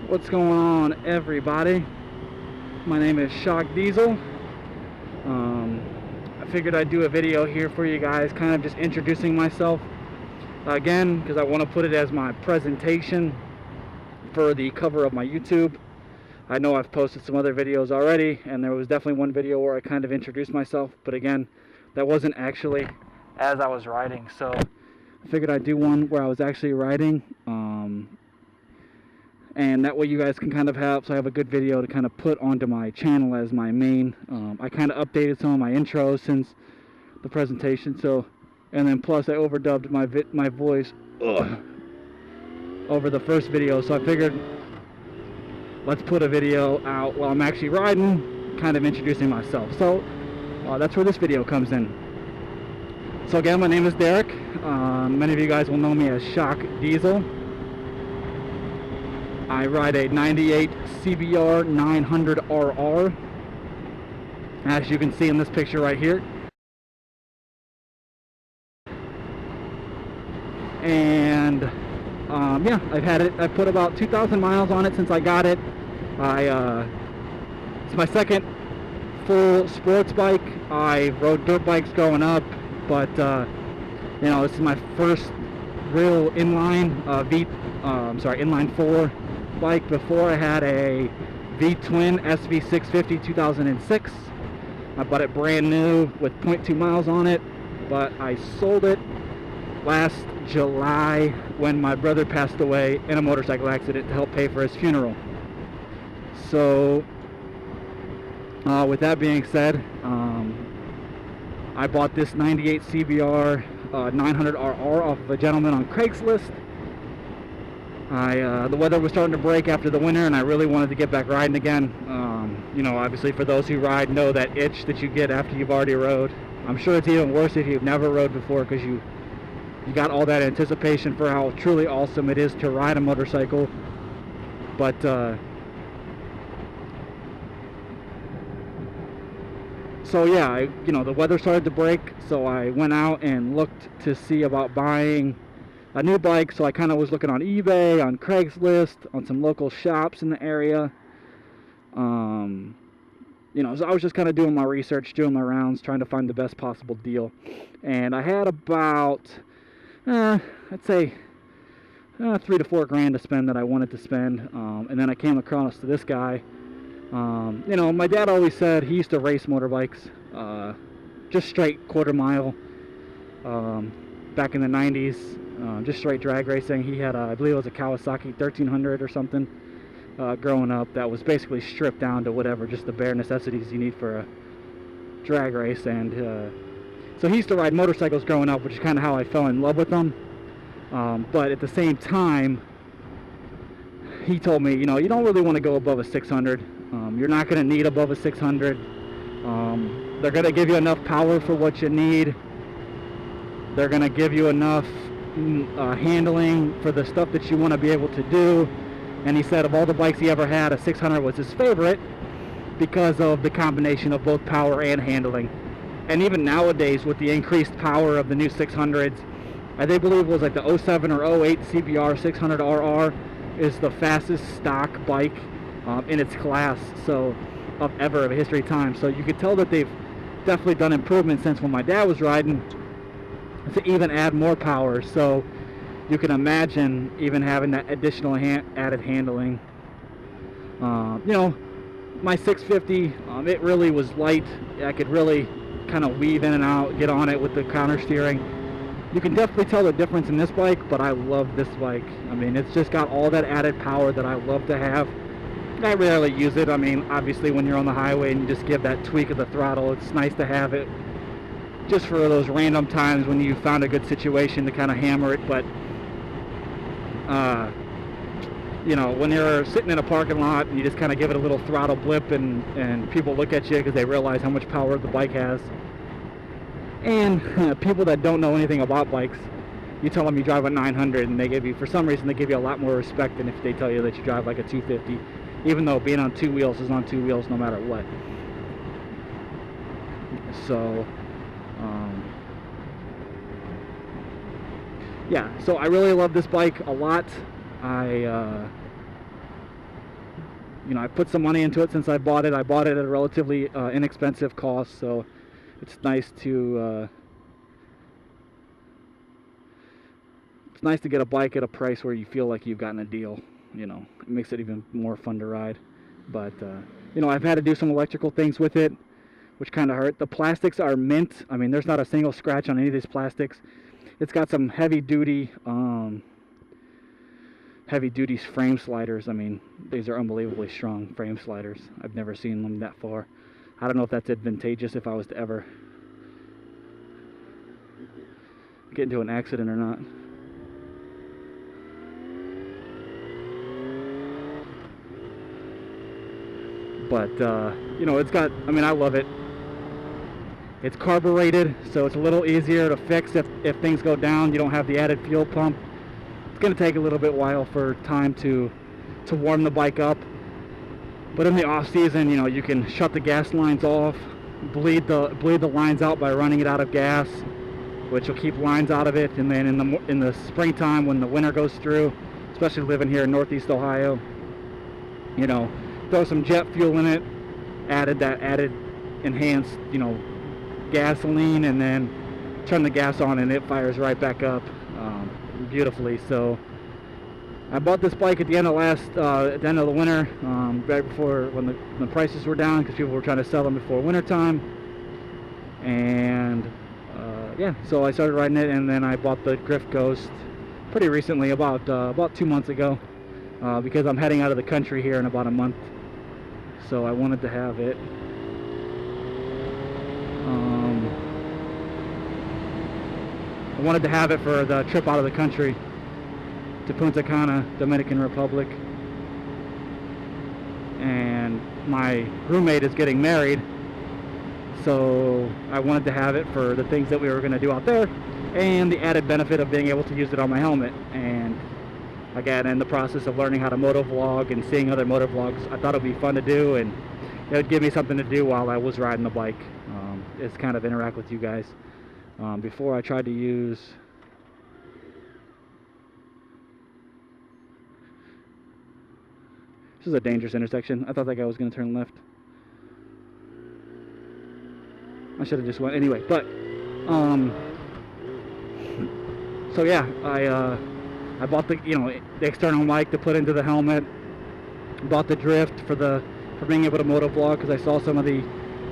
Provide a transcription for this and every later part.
What's going on, everybody? My name is SHOCKDiiESEL. I figured I'd do a video here for you guys, kind of just introducing myself again, because I want to put it as my presentation for the cover of my YouTube. I know I've posted some other videos already, and there was definitely one video where I kind of introduced myself, but again, that wasn't actually as I was riding, so I figured I'd do one where I was actually riding, and that way you guys can kind of have a good video to kind of put onto my channel as my main. I kind of updated some of my intros since the presentation, so, and then plus I overdubbed my voice over the first video, so I figured let's put a video out while I'm actually riding, kind of introducing myself. So that's where this video comes in. So again, my name is Derek. Many of you guys will know me as SHOCKDiiESEL. I ride a 98 CBR 900RR, as you can see in this picture right here. And yeah, I've had it. I put about 2,000 miles on it since I got it. It's my second full sports bike. I rode dirt bikes growing up, but you know, this is my first real inline inline 4 bike. Before I had a V-twin SV650 2006. I bought it brand new with 0.2 miles on it, but I sold it last July when my brother passed away in a motorcycle accident to help pay for his funeral. So with that being said, I bought this 98 CBR 900RR off of a gentleman on Craigslist. The weather was starting to break after the winter, and I really wanted to get back riding again. You know, obviously for those who ride know that itch that you get after you've already rode. I'm sure it's even worse if you've never rode before, because you got all that anticipation for how truly awesome it is to ride a motorcycle. But so yeah, you know, the weather started to break, so I went out and looked to see about buying a new bike. So I kind of was looking on eBay, on Craigslist, on some local shops in the area. You know, so I was just kind of doing my research, doing my rounds, trying to find the best possible deal. And I had about, I'd say, $3 to $4 grand to spend that I wanted to spend. And then I came across to this guy. You know, my dad always said he used to race motorbikes, just straight quarter mile, back in the 90s, just straight drag racing. He had, I believe it was a Kawasaki 1300 or something, growing up, that was basically stripped down to whatever, just the bare necessities you need for a drag race. And so he used to ride motorcycles growing up, which is kind of how I fell in love with them. But at the same time, he told me, you know, you don't really want to go above a 600. You're not going to need above a 600. They're going to give you enough power for what you need. They're going to give you enough handling for the stuff that you want to be able to do. And he said of all the bikes he ever had, a 600 was his favorite because of the combination of both power and handling. And even nowadays, with the increased power of the new 600s, I believe it was like the 07 or 08 CBR 600RR is the fastest stock bike in its class, so of history of time. So you could tell that they've definitely done improvements since when my dad was riding to even add more power. So you can imagine even having that additional added handling. You know, my 650, it really was light. I could really kind of weave in and out, get on it with the counter steering. You can definitely tell the difference in this bike, but I love this bike. I mean, it's just got all that added power that I love to have. I rarely use it. I mean, obviously when you're on the highway and you just give that tweak of the throttle, it's nice to have it just for those random times when you found a good situation to kind of hammer it. But you know, when you're sitting in a parking lot and you just kind of give it a little throttle blip, and people look at you because they realize how much power the bike has. And people that don't know anything about bikes, you tell them you drive a 900 and they give you, for some reason, they give you a lot more respect than if they tell you that you drive like a 250, even though being on two wheels is on two wheels no matter what. So yeah, so I really love this bike a lot. you know, I put some money into it since I bought it. I bought it at a relatively inexpensive cost, so it's nice to get a bike at a price where you feel like you've gotten a deal. You know, it makes it even more fun to ride. But you know, I've had to do some electrical things with it, which kind of hurt. The plastics are mint. I mean, there's not a single scratch on any of these plastics. It's got some heavy duty frame sliders. I mean, these are unbelievably strong frame sliders. I've never seen them that far. I don't know if that's advantageous if I was to ever get into an accident or not. But you know, it's got, I mean, I love it. It's carbureted, so it's a little easier to fix if things go down. You don't have the added fuel pump. It's going to take a little bit while for time to warm the bike up. But in the off season, you know, you can shut the gas lines off, bleed the lines out by running it out of gas, which will keep lines out of it. And then in the springtime, when the winter goes through, especially living here in Northeast Ohio, you know, throw some jet fuel in it, added enhanced, you know, gasoline, and then turn the gas on and it fires right back up beautifully. So I bought this bike at the end of the winter, right before when the prices were down, because people were trying to sell them before winter time. And yeah, so I started riding it, and then I bought the Griff Ghost pretty recently, about 2 months ago, because I'm heading out of the country here in about a month. So I wanted to have it. I wanted to have it for the trip out of the country to Punta Cana, Dominican Republic. And my roommate is getting married, so I wanted to have it for the things that we were going to do out there, and the added benefit of being able to use it on my helmet. And again, in the process of learning how to motovlog and seeing other motovlogs, I thought it would be fun to do, and it would give me something to do while I was riding the bike. It's kind of interact with you guys. Before I tried to use this is a dangerous intersection. I thought that guy was going to turn left. I should have just went anyway. But so yeah, I bought the external mic to put into the helmet. Bought the drift for being able to motovlog, because I saw some of the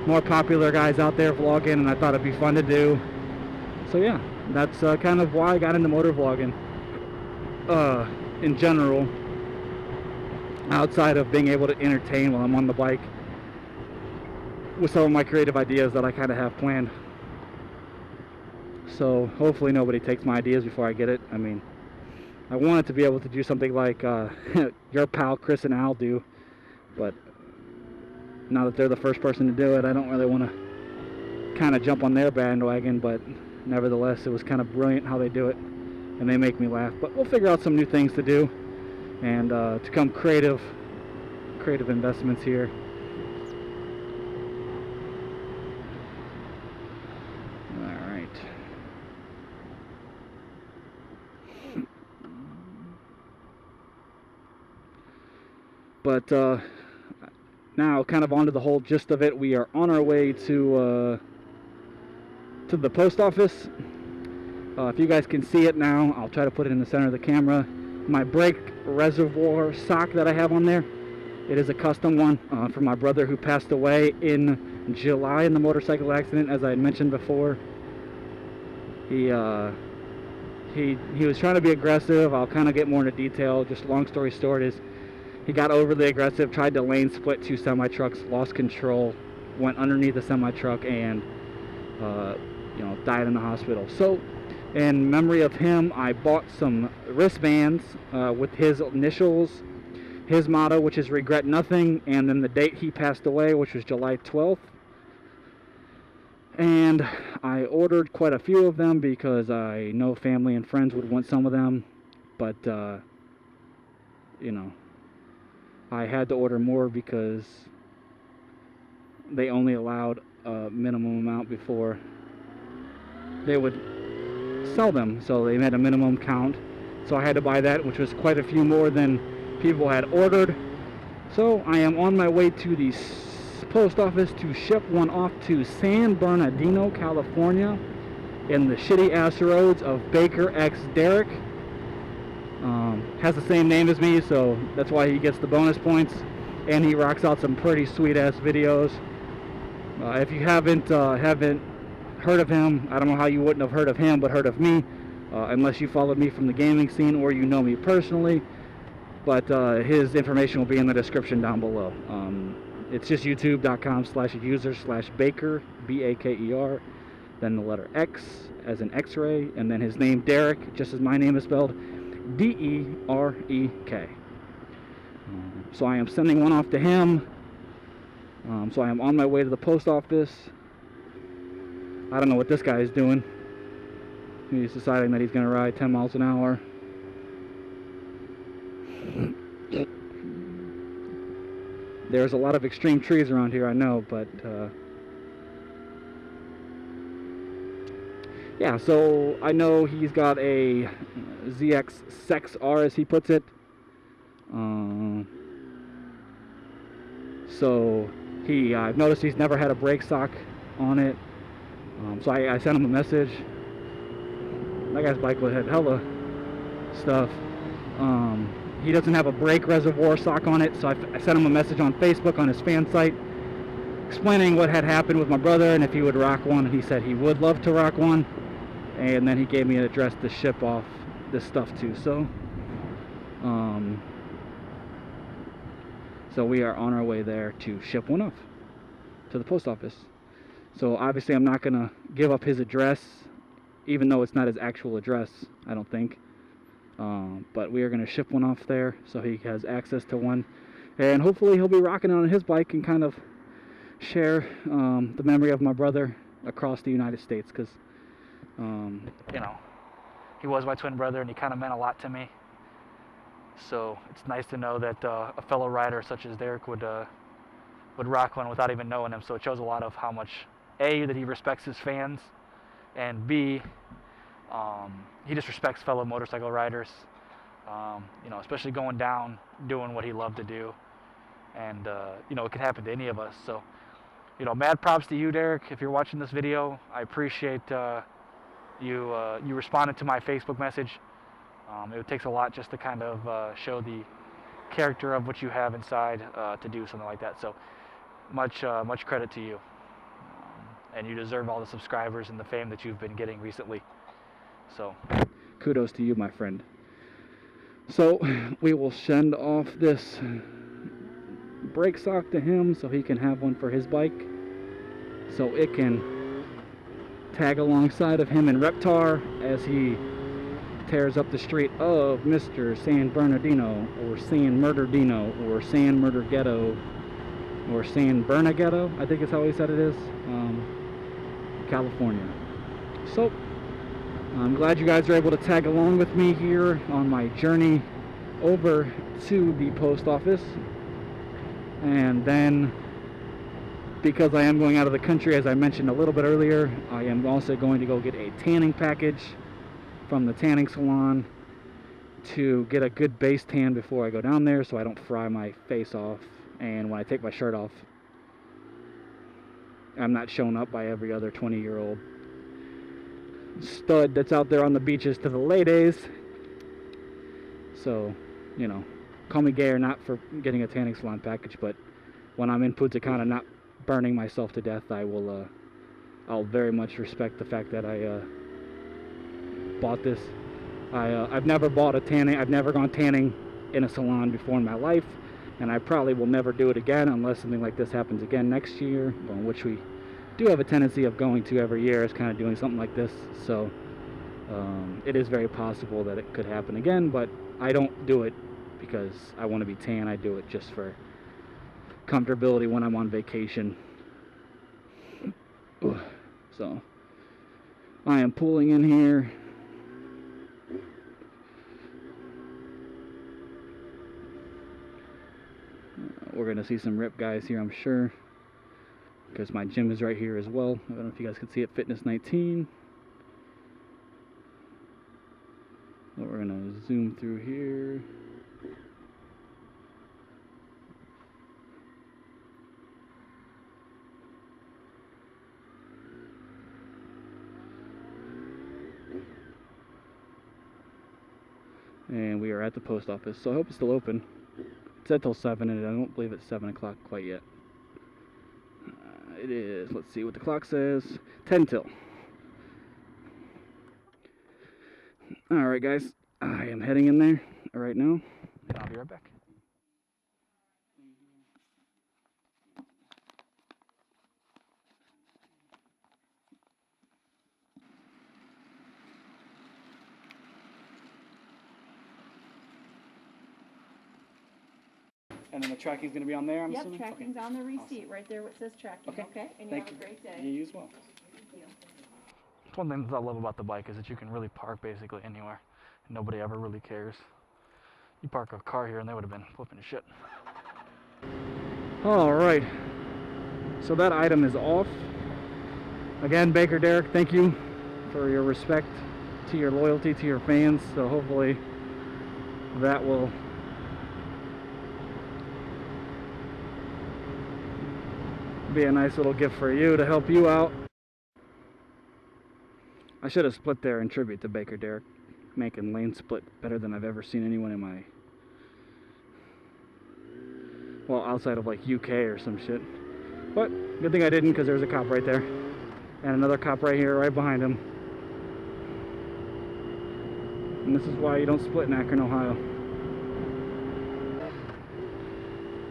more popular guys out there vlogging, and I thought it'd be fun to do. So yeah, that's kind of why I got into motovlogging in general, outside of being able to entertain while I'm on the bike with some of my creative ideas that I kind of have planned. So hopefully nobody takes my ideas before I get it. I mean, I wanted to be able to do something like your pal Chris and Al do, but now that they're the first person to do it, I don't really want to kind of jump on their bandwagon. But nevertheless, it was kind of brilliant how they do it, and they make me laugh. But we'll figure out some new things to do, and to become creative investments here. All right. But now, kind of onto the whole gist of it, we are on our way to the post office. If you guys can see it now, I'll try to put it in the center of the camera. My brake reservoir sock that I have on there, it is a custom one from my brother who passed away in July in the motorcycle accident, as I had mentioned before. He was trying to be aggressive. I'll kind of get more into detail. Just long story short is, he got overly aggressive, tried to lane split two semi-trucks, lost control, went underneath the semi-truck, and died in the hospital. So in memory of him, I bought some wristbands with his initials, his motto, which is regret nothing, and then the date he passed away, which was July 12th. And I ordered quite a few of them because I know family and friends would want some of them, but I had to order more because they only allowed a minimum amount before they would sell them. So they made a minimum count. So I had to buy that, which was quite a few more than people had ordered. So I am on my way to the post office to ship one off to San Bernardino, California, in the shitty ass roads of BakerXDerek. Has the same name as me, so that's why he gets the bonus points, and he rocks out some pretty sweet ass videos. If you haven't heard of him, I don't know how you wouldn't have heard of him, but heard of me, unless you followed me from the gaming scene or you know me personally. But his information will be in the description down below. It's just youtube.com/user/Baker, B-A-K-E-R, then the letter X as in X-ray, and then his name Derek, just as my name is spelled, D-E-R-E-K. So I am sending one off to him. So I am on my way to the post office. I don't know what this guy is doing. He's deciding that he's going to ride 10 miles an hour. There's a lot of extreme trees around here, I know, but yeah, so I know he's got a ZX Sex R, as he puts it. So I've noticed he's never had a brake sock on it. So I sent him a message. That guy's bike had hella stuff. He doesn't have a brake reservoir sock on it, so I sent him a message on Facebook on his fan site explaining what had happened with my brother and if he would rock one, and he said he would love to rock one, and then he gave me an address to ship off this stuff to. So we are on our way there to ship one off to the post office. So obviously I'm not gonna give up his address, even though it's not his actual address, I don't think. But we are going to ship one off there so he has access to one, and hopefully he'll be rocking it on his bike and kind of share the memory of my brother across the United States, because you know, he was my twin brother and he kind of meant a lot to me. So it's nice to know that a fellow rider such as Derek would rock one without even knowing him. So it shows a lot of how much A, that he respects his fans, and B, he just respects fellow motorcycle riders, you know, especially going down, doing what he loved to do. And, you know, it could happen to any of us. So, you know, mad props to you, Derek, if you're watching this video. I appreciate you responded to my Facebook message. It takes a lot just to kind of show the character of what you have inside to do something like that. So much credit to you. And you deserve all the subscribers and the fame that you've been getting recently. So kudos to you, my friend. So we will send off this brake sock to him so he can have one for his bike, so it can tag alongside of him in Reptar as he tears up the street of Mr. San Bernardino, or San Murderdino, or San Murder Ghetto, or San Berna Ghetto, I think is how he said it is, California. So I'm glad you guys are able to tag along with me here on my journey over to the post office. And then, because I am going out of the country, as I mentioned a little bit earlier, I am also going to go get a tanning package from the tanning salon to get a good base tan before I go down there, so I don't fry my face off, and when I take my shirt off, I'm not shown up by every other 20-year-old stud that's out there on the beaches to the ladies. So, you know, call me gay or not for getting a tanning salon package, but when I'm in Punta Cana not burning myself to death, I'll very much respect the fact that I bought this. I've never bought a tanning, I've never gone tanning in a salon before in my life, and I probably will never do it again unless something like this happens again next year, which we do have a tendency of going to every year, is kind of doing something like this. So it is very possible that it could happen again, but I don't do it because I want to be tan. I do it just for comfortability when I'm on vacation. So I am pulling in here. We're going to see some rip guys here, I'm sure, because my gym is right here as well. I don't know if you guys can see it, Fitness 19. But we're going to zoom through here. and we are at the post office, so I hope it's still open. It said till 7, and I don't believe it's 7 o'clock quite yet. It is, let's see what the clock says, 10 till. Alright guys, I am heading in there right now, and I'll be right back. And then the tracking's going to be on there, I'm assuming? Yep, tracking's on the receipt, right there where it says tracking, okay? And you have a great day. You as well. Thank you. One thing that I love about the bike is that you can really park basically anywhere. And nobody ever really cares. You park a car here and they would have been flipping to shit. Alright. So that item is off. Again, BakerXDerek, thank you for your respect, to your loyalty, to your fans. So hopefully that will be a nice little gift for you to help you out. I should have split there in tribute to BakerXDerek, making lane split better than I've ever seen anyone in my, well, outside of like UK or some shit. But good thing I didn't, because there's a cop right there and another cop right here right behind him. And this is why you don't split in Akron, Ohio.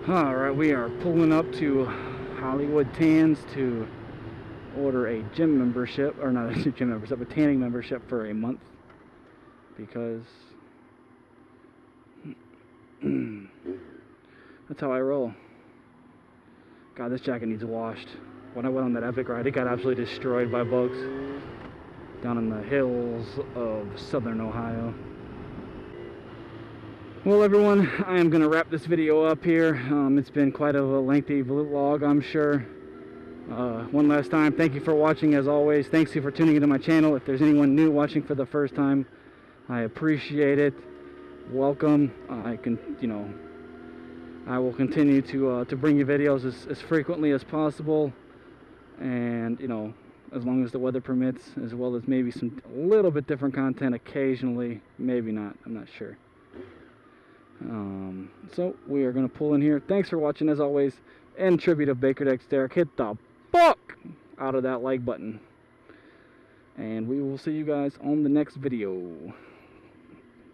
Alright, we are pulling up to Hollywood Tans to order a gym membership, or not a gym membership, a tanning membership for a month, because that's how I roll. God, this jacket needs washed. When I went on that epic ride, it got absolutely destroyed by bugs down in the hills of southern Ohio. Well everyone, I am going to wrap this video up here. It's been quite a lengthy vlog, I'm sure. One last time, thank you for watching as always. Thanks you for tuning into my channel. If there's anyone new watching for the first time, I appreciate it. Welcome. I will continue to bring you videos as frequently as possible, and as long as the weather permits, as well as maybe some a little bit different content occasionally, maybe not, I'm not sure. So we are going to pull in here. Thanks for watching as always. In tribute of BakerXDerek, hit the fuck out of that like button, and we will see you guys on the next video.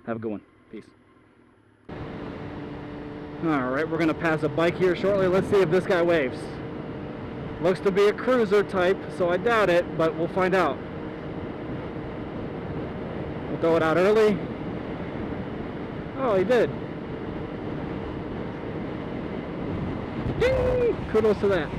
Have a good one. Peace. Alright, we're going to pass a bike here shortly. Let's see if this guy waves. Looks to be a cruiser type, so I doubt it, but we'll find out. We'll throw it out early. Oh, he did. Ding! Kudos to that.